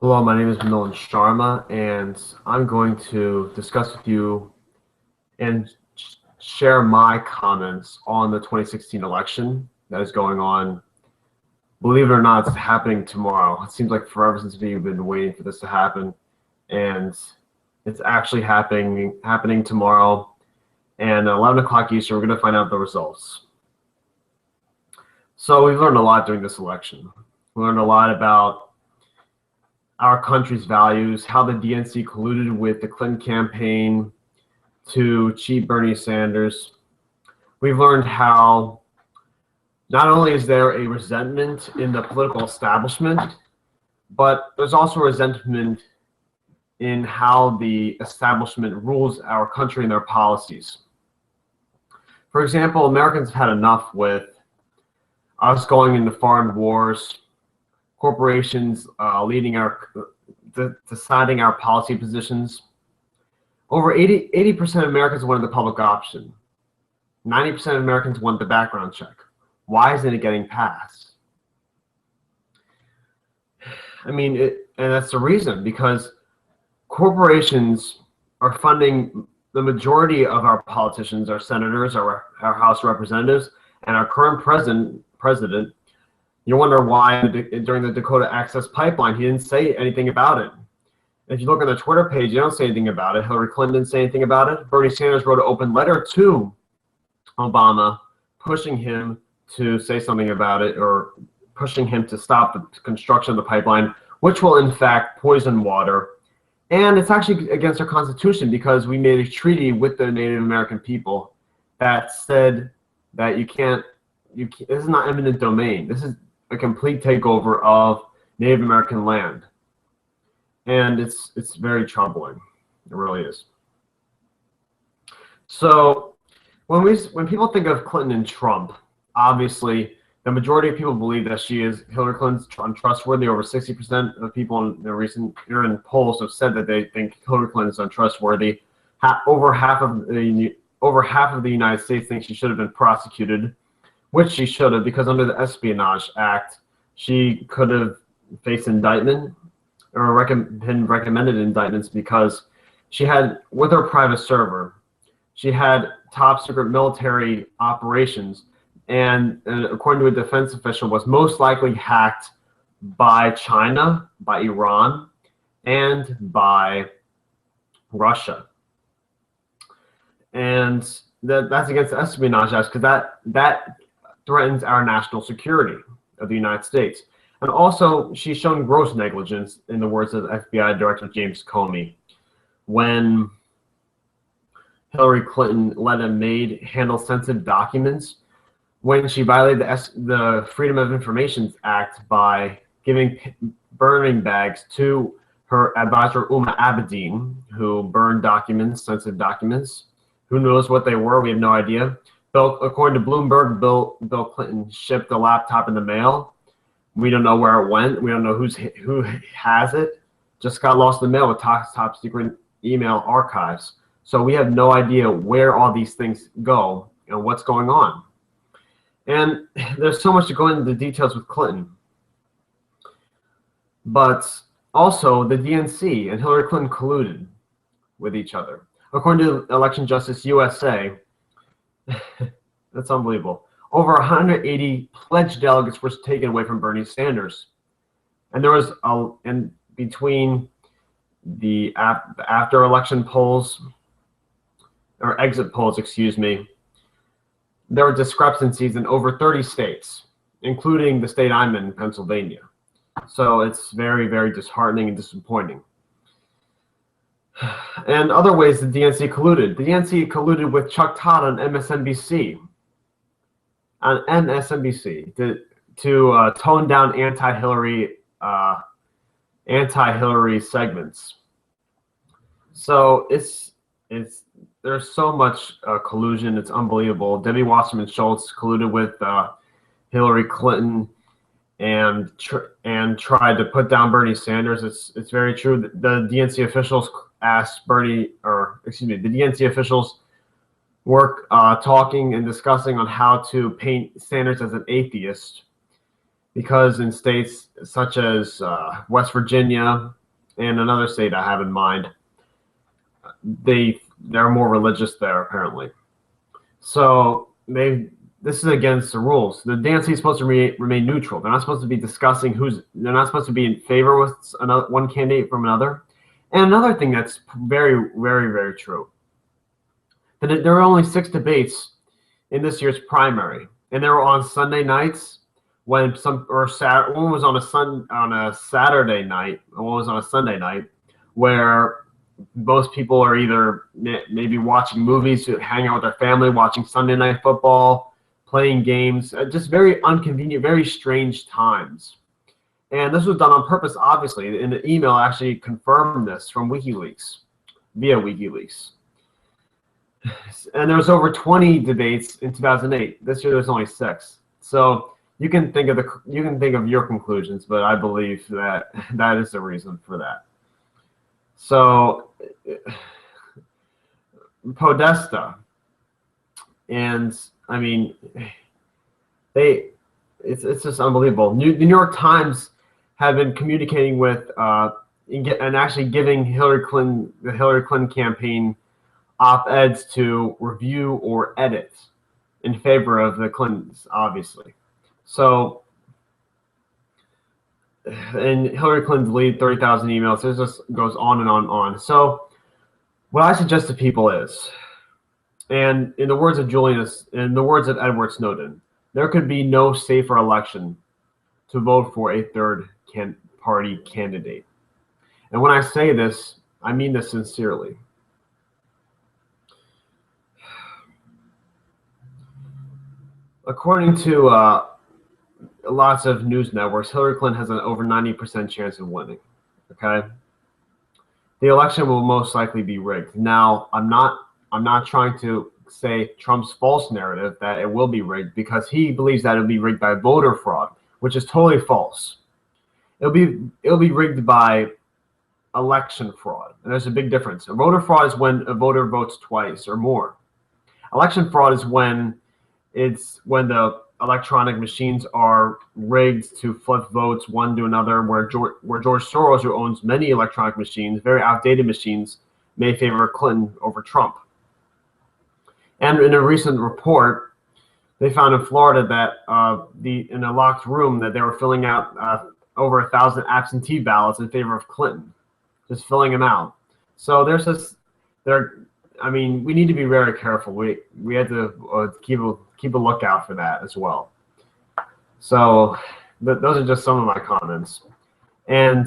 Hello, my name is Nolan Sharma, and I'm going to discuss with you and share my comments on the 2016 election that is going on. Believe it or not, it's happening tomorrow. It seems like forever since we've been waiting for this to happen, and it's actually happening tomorrow. And at 11 o'clock Eastern, we're going to find out the results. So we've learned a lot during this election. We learned a lot about our country's values, how the DNC colluded with the Clinton campaign to cheat Bernie Sanders. We've learned how not only is there a resentment in the political establishment, but there's also resentment in how the establishment rules our country and their policies. For example, Americans have had enough with us going into foreign wars, corporations deciding our policy positions. Over 80% of Americans wanted the public option. 90% of Americans want the background check. Why isn't it getting passed? I mean, and that's the reason, because corporations are funding the majority of our politicians, our senators, our House representatives, and our current president. You wonder why during the Dakota Access Pipeline, he didn't say anything about it. If you look on the Twitter page, you don't say anything about it. Hillary Clinton didn't say anything about it. Bernie Sanders wrote an open letter to Obama, pushing him to say something about it, or pushing him to stop the construction of the pipeline, which will in fact poison water. And it's actually against our Constitution, because we made a treaty with the Native American people that said that this is not eminent domain. This is a complete takeover of Native American land. And it's very troubling. It really is. So when people think of Clinton and Trump, obviously the majority of people believe that Hillary Clinton's untrustworthy. Over 60% of people in the recent year-end polls have said that they think Hillary Clinton is untrustworthy. Over half of the United States think she should have been prosecuted, which she should have, because under the Espionage Act, she could have faced indictment or been recommended indictments, because she had, with her private server, she had top secret military operations, and according to a defense official, was most likely hacked by China, by Iran, and by Russia. And that's against the Espionage Act, because that threatens our national security of the United States. And also, she's shown gross negligence, in the words of FBI Director James Comey, when Hillary Clinton let a maid handle sensitive documents, when she violated the Freedom of Information Act by giving burning bags to her advisor Uma Abedin, who burned documents, sensitive documents. Who knows what they were? We have no idea. According to Bloomberg, Bill Clinton shipped a laptop in the mail. We don't know where it went. We don't know who has it. Just got lost in the mail with top secret email archives. So we have no idea where all these things go and what's going on. And there's so much to go into the details with Clinton. But also, the DNC and Hillary Clinton colluded with each other. According to Election Justice USA, that's unbelievable. Over 180 pledged delegates were taken away from Bernie Sanders. And there was, and between the after election polls, or exit polls, excuse me, there were discrepancies in over 30 states, including the state I'm in, Pennsylvania. So it's very, very disheartening and disappointing. And other ways the DNC colluded. The DNC colluded with Chuck Todd on MSNBC, to tone down anti-Hillary segments. So there's so much collusion. It's unbelievable. Debbie Wasserman Schultz colluded with Hillary Clinton and tried to put down Bernie Sanders. It's very true. The DNC officials asked the DNC officials were talking and discussing on how to paint Sanders as an atheist. because in states such as West Virginia and another state I have in mind, they're more religious there apparently. So this is against the rules. The DNC is supposed to remain neutral. They're not supposed to be discussing they're not supposed to be in favor with one candidate from another. And another thing that's very, very, very true, that there are only 6 debates in this year's primary, and they were on Sunday nights one was on a Saturday night, and one was on a Sunday night, where most people are either maybe watching movies, hanging out with their family, watching Sunday Night Football, playing games, just very inconvenient, very strange times. And this was done on purpose, obviously. And the email actually confirmed this from WikiLeaks, via WikiLeaks. And there was over 20 debates in 2008. This year there's only 6. So you can think of your conclusions, but I believe that that is the reason for that. So Podesta, and I mean, it's just unbelievable. The New York Times have been communicating with and actually giving the Hillary Clinton campaign op-eds to review or edit in favor of the Clintons, obviously. So, and Hillary Clinton's lead, 30,000 emails. It just goes on and on and on. So, what I suggest to people is, and in the words of Edward Snowden, there could be no safer election to vote for a third party candidate. And when I say this, I mean this sincerely. According to lots of news networks, Hillary Clinton has an over 90% chance of winning. Okay, the election will most likely be rigged. Now, I'm not trying to say Trump's false narrative that it will be rigged, because he believes that it'll be rigged by voter fraud, which is totally false. It'll be rigged by election fraud, and there's a big difference. A voter fraud is when a voter votes twice or more. Election fraud is when the electronic machines are rigged to flip votes one to another, where George Soros, who owns many electronic machines, very outdated machines, may favor Clinton over Trump. And in a recent report, they found in Florida that in a locked room that they were filling out over 1,000 absentee ballots in favor of Clinton, just filling them out. So we need to be very careful. We had to keep a lookout for that as well. So those are just some of my comments. And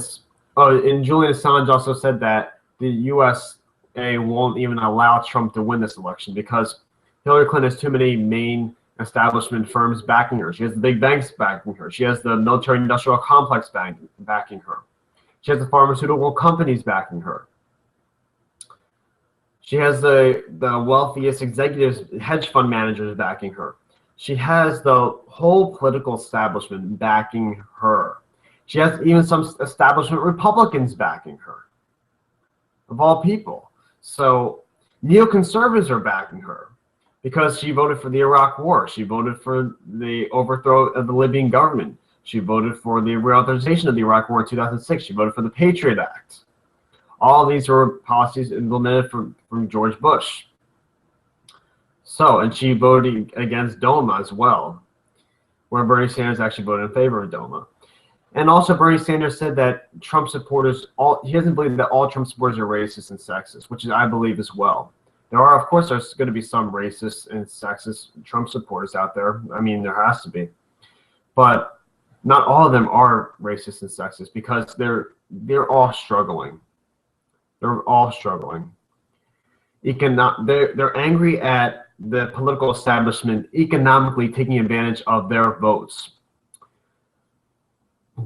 Julian Assange also said that the USA won't even allow Trump to win this election because Hillary Clinton has too many main establishment firms backing her. She has the big banks backing her. She has the military-industrial complex backing her. She has the pharmaceutical companies backing her. She has the wealthiest executives, hedge fund managers backing her. She has the whole political establishment backing her. She has even some establishment Republicans backing her, of all people. So neoconservatives are backing her because she voted for the Iraq War. She voted for the overthrow of the Libyan government. She voted for the reauthorization of the Iraq War in 2006. She voted for the Patriot Act. All of these were policies implemented from George Bush. So, and she voted against DOMA as well, where Bernie Sanders actually voted in favor of DOMA. And also Bernie Sanders said that Trump supporters, he doesn't believe that all Trump supporters are racist and sexist, which I believe as well. There's going to be some racist and sexist Trump supporters out there. I mean, there has to be. But not all of them are racist and sexist because they're all struggling. They're all struggling. They're angry at the political establishment economically taking advantage of their votes.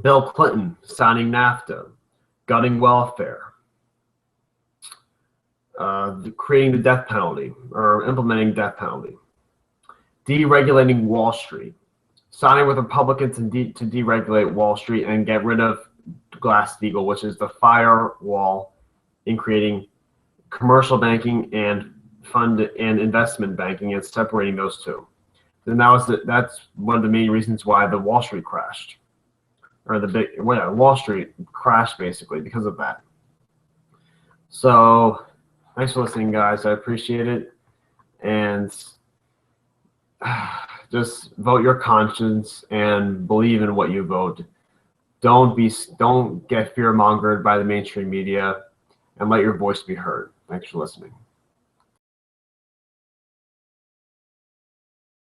Bill Clinton signing NAFTA, gutting welfare, creating the death penalty or implementing death penalty, deregulating Wall Street, signing with Republicans to deregulate Wall Street and get rid of Glass-Steagall, which is the firewall in creating commercial banking and fund and investment banking and separating those two. And that's one of the main reasons why the Wall Street crashed. or the big, Wall Street crashed basically because of that. So thanks for listening, guys. I appreciate it. And just vote your conscience and believe in what you vote. Don't get fear mongered by the mainstream media, and let your voice be heard. Thanks for listening.